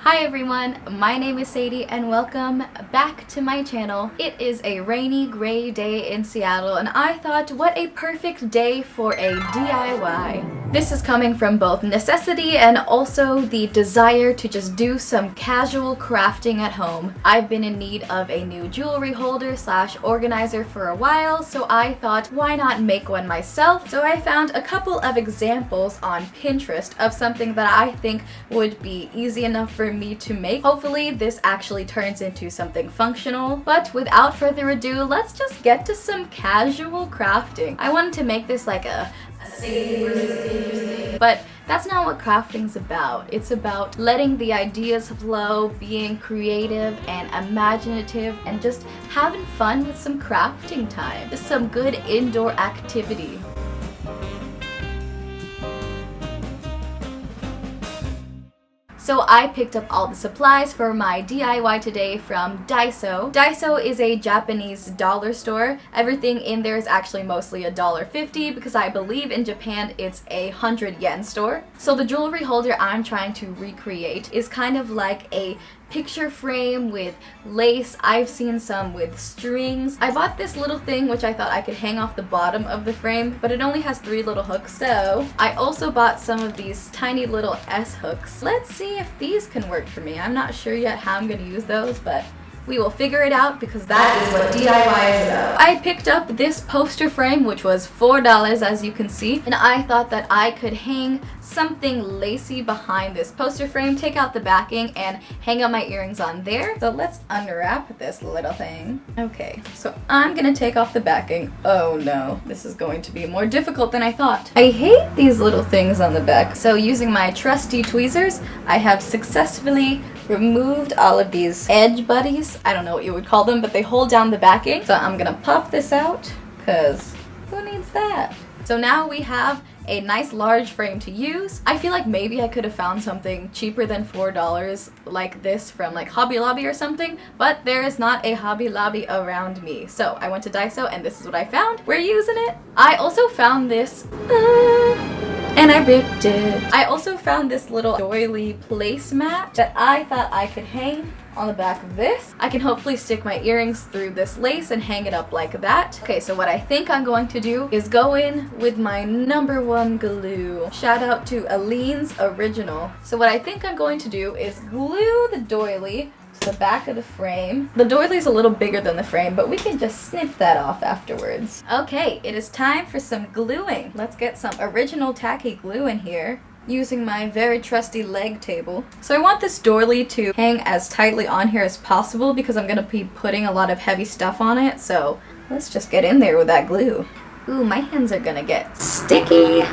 Hi everyone, my name is Sadie and welcome back to my channel. It is a rainy, gray day in Seattle and I thought what a perfect day for a DIY. This is coming from both necessity and also the desire to just do some casual crafting at home. I've been in need of a new jewelry holder / organizer for a while, so I thought why not make one myself? So I found a couple of examples on Pinterest of something that I think would be easy enough for me to make. Hopefully this actually turns into something functional, but without further ado, let's just get to some casual crafting. I wanted to make this like a Sadie versus Pinterest thing, but that's not what crafting's about. It's about letting the ideas flow, being creative and imaginative, and just having fun with some crafting time. Just some good indoor activity. So I picked up all the supplies for my DIY today from Daiso. Daiso is a Japanese dollar store. Everything in there is actually mostly $1.50 because I believe in Japan it's a 100 yen store. So the jewelry holder I'm trying to recreate is kind of like a picture frame with lace. I've seen some with strings. I bought this little thing which I thought I could hang off the bottom of the frame, but it only has 3 little hooks. So I also bought some of these tiny little S hooks. Let's see if these can work for me. I'm not sure yet how I'm gonna use those, but we will figure it out because that is what DIY is about. I picked up this poster frame which was $4 as you can see, and I thought that I could hang something lacy behind this poster frame, take out the backing and hang up my earrings on there. So let's unwrap this little thing. Okay, so I'm gonna take off the backing. Oh no, this is going to be more difficult than I thought. I hate these little things on the back. So using my trusty tweezers, I have successfully removed all of these edge buddies. I don't know what you would call them, but they hold down the backing. So I'm gonna pop this out because who needs that? So now we have a nice large frame to use. I feel like maybe I could have found something cheaper than $4 like this from like Hobby Lobby or something, but there is not a Hobby Lobby around me. So I went to Daiso and this is what I found. We're using it. I also found this and I ripped it. I also found this little doily placemat that I thought I could hang on the back of this. I can hopefully stick my earrings through this lace and hang it up like that. Okay, so what I think I'm going to do is go in with my #1 glue. Shout out to Aleene's Original. So what I think I'm going to do is glue the doily to the back of the frame. The doily's a little bigger than the frame, but we can just snip that off afterwards. Okay, it is time for some gluing. Let's get some original tacky glue in here using my very trusty leg table. So I want this doily to hang as tightly on here as possible because I'm gonna be putting a lot of heavy stuff on it. So let's just get in there with that glue. Ooh, my hands are gonna get sticky.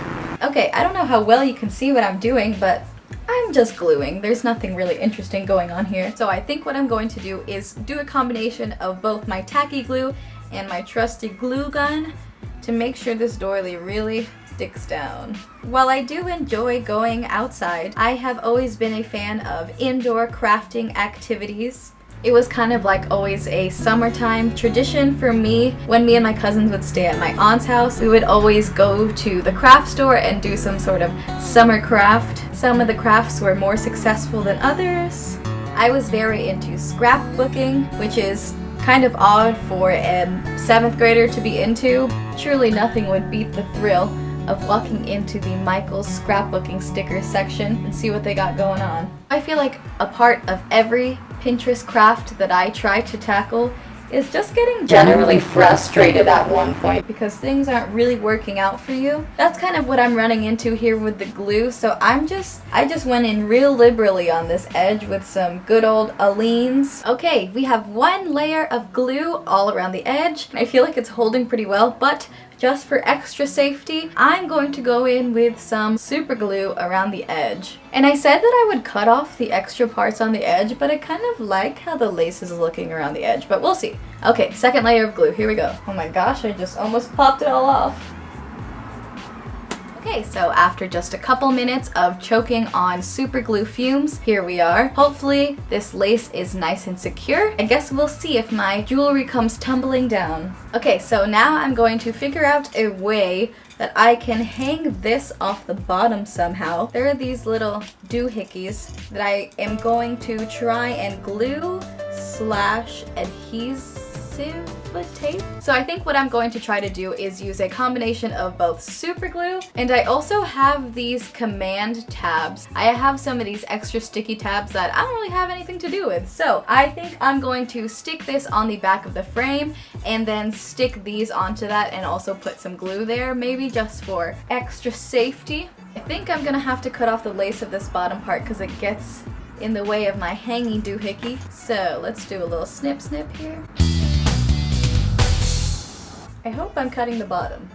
Okay, I don't know how well you can see what I'm doing, but I'm just gluing. There's nothing really interesting going on here. So I think what I'm going to do is do a combination of both my tacky glue and my trusty glue gun to make sure this doily really sticks down. While I do enjoy going outside, I have always been a fan of indoor crafting activities. It was kind of like always a summertime tradition for me. When me and my cousins would stay at my aunt's house, we would always go to the craft store and do some sort of summer craft. Some of the crafts were more successful than others. I was very into scrapbooking, which is kind of odd for a 7th grader to be into. Truly nothing would beat the thrill of walking into the Michael's scrapbooking sticker section and see what they got going on. I feel like a part of every Pinterest craft that I try to tackle is just getting generally frustrated at one point because things aren't really working out for you. That's kind of what I'm running into here with the glue. So I just went in real liberally on this edge with some good old Aleene's. Okay, we have 1 layer of glue all around the edge. I feel like it's holding pretty well, but just for extra safety, I'm going to go in with some super glue around the edge. And I said that I would cut off the extra parts on the edge, but I kind of like how the lace is looking around the edge, but we'll see. Okay, 2nd layer of glue, here we go. Oh my gosh, I just almost popped it all off. Okay, so after just a couple minutes of choking on super glue fumes, here we are. Hopefully this lace is nice and secure. I guess we'll see if my jewelry comes tumbling down. Okay, so now I'm going to figure out a way that I can hang this off the bottom somehow. There are these little doohickeys that I am going to try and glue slash adhesive tape. So I think what I'm going to try to do is use a combination of both super glue, and I also have these command tabs. I have some of these extra sticky tabs that I don't really have anything to do with. So I think I'm going to stick this on the back of the frame and then stick these onto that and also put some glue there, maybe just for extra safety. I think I'm gonna have to cut off the lace of this bottom part because it gets in the way of my hanging doohickey. So let's do a little snip snip here. I hope I'm cutting the bottom.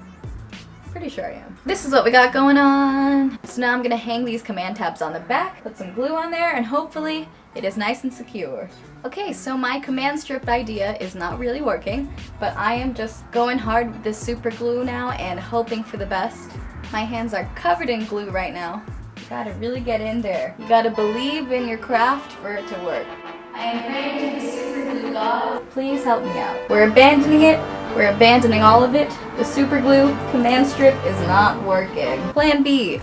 Pretty sure I am. This is what we got going on. So now I'm gonna hang these command tabs on the back, put some glue on there, and hopefully it is nice and secure. Okay, so my command strip idea is not really working, but I am just going hard with this super glue now and hoping for the best. My hands are covered in glue right now. You gotta really get in there. You gotta believe in your craft for it to work. I am praying to the super glue god. Please help me out. We're abandoning it. We're abandoning all of it. The super glue command strip is not working. Plan B.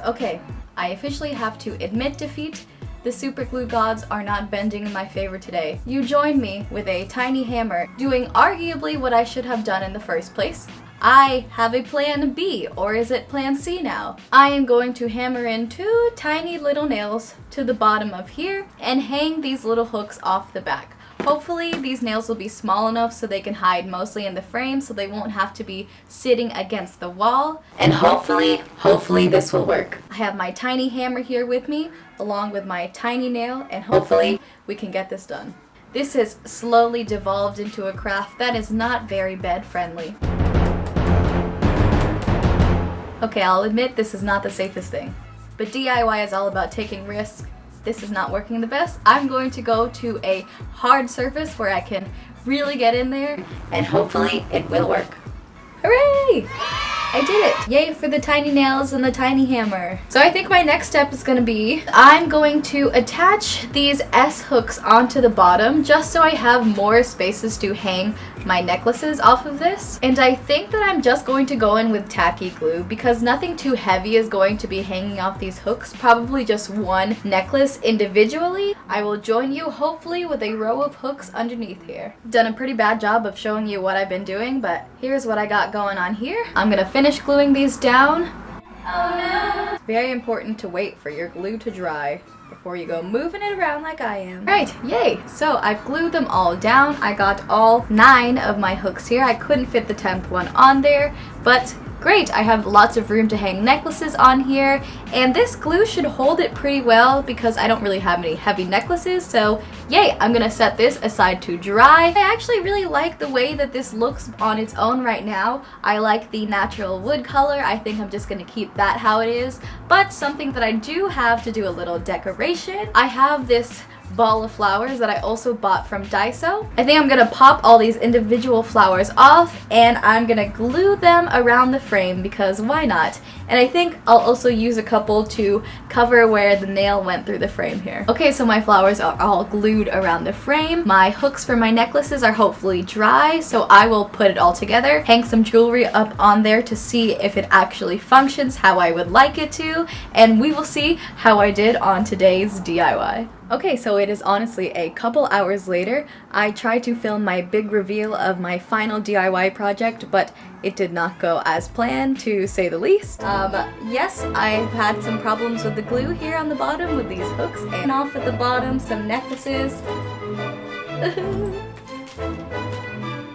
Okay. I officially have to admit defeat. The super glue gods are not bending in my favor today. You join me with a tiny hammer, doing arguably what I should have done in the first place. I have a plan B, or is it plan C now? I am going to hammer in 2 tiny little nails to the bottom of here and hang these little hooks off the back. Hopefully these nails will be small enough so they can hide mostly in the frame so they won't have to be sitting against the wall. And hopefully this will work. I have my tiny hammer here with me along with my tiny nail, and hopefully we can get this done. This has slowly devolved into a craft that is not very bed friendly. Okay, I'll admit this is not the safest thing, but DIY is all about taking risks. This is not working the best. I'm going to go to a hard surface where I can really get in there, and hopefully it will work. Hooray! I did it! Yay for the tiny nails and the tiny hammer. So I think my next step is gonna be, I'm going to attach these S hooks onto the bottom just so I have more spaces to hang my necklaces off of this. And I think that I'm just going to go in with tacky glue because nothing too heavy is going to be hanging off these hooks, probably just one necklace individually. I will join you hopefully with a row of hooks underneath here. Done a pretty bad job of showing you what I've been doing, but here's what I got going on here. I'm gonna finish gluing these down. Oh no! It's very important to wait for your glue to dry before you go moving it around like I am. Alright, yay! So I've glued them all down. I got all 9 of my hooks here. I couldn't fit the 10th one on there, but great, I have lots of room to hang necklaces on here, and this glue should hold it pretty well because I don't really have any heavy necklaces, so yay, I'm gonna set this aside to dry. I actually really like the way that this looks on its own right now. I like the natural wood color. I think I'm just gonna keep that how it is, but something that I do have to do a little decoration. I have this ball of flowers that I also bought from Daiso. I think I'm gonna pop all these individual flowers off and I'm gonna glue them around the frame because why not? And I think I'll also use a couple to cover where the nail went through the frame here. Okay, so my flowers are all glued around the frame. My hooks for my necklaces are hopefully dry, so I will put it all together, hang some jewelry up on there to see if it actually functions how I would like it to, and we will see how I did on today's DIY. Okay, so it is honestly a couple hours later. I tried to film my big reveal of my final DIY project, but it did not go as planned, to say the least. Yes, I've had some problems with the glue here on the bottom with these hooks, and off at the bottom some necklaces.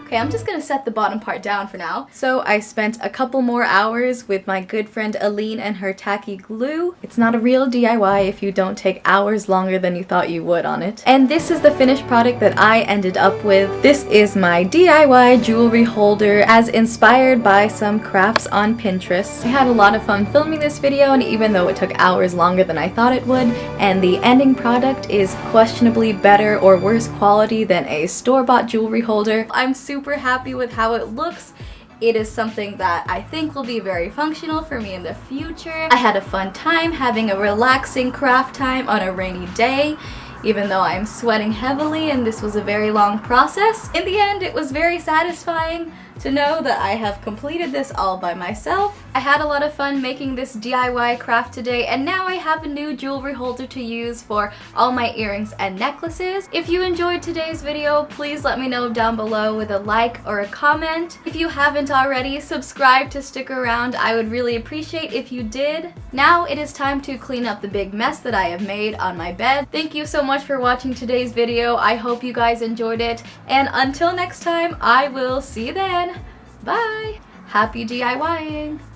Okay, I'm just gonna set the bottom part down for now. So I spent a couple more hours with my good friend Aleene and her tacky glue. It's not a real DIY if you don't take hours longer than you thought you would on it. And this is the finished product that I ended up with. This is my DIY jewelry holder as inspired by some crafts on Pinterest. I had a lot of fun filming this video, and even though it took hours longer than I thought it would, and the ending product is questionably better or worse quality than a store-bought jewelry holder, I'm super happy with how it looks. It is something that I think will be very functional for me in the future. I had a fun time having a relaxing craft time on a rainy day, even though I'm sweating heavily and this was a very long process. In the end, it was very satisfying. to know that I have completed this all by myself. I had a lot of fun making this DIY craft today, and now I have a new jewelry holder to use for all my earrings and necklaces. If you enjoyed today's video, please let me know down below with a like or a comment. If you haven't already, subscribe to stick around. I would really appreciate if you did. Now it is time to clean up the big mess that I have made on my bed. Thank you so much for watching today's video. I hope you guys enjoyed it, and until next time, I will see you then. Bye! Happy DIYing!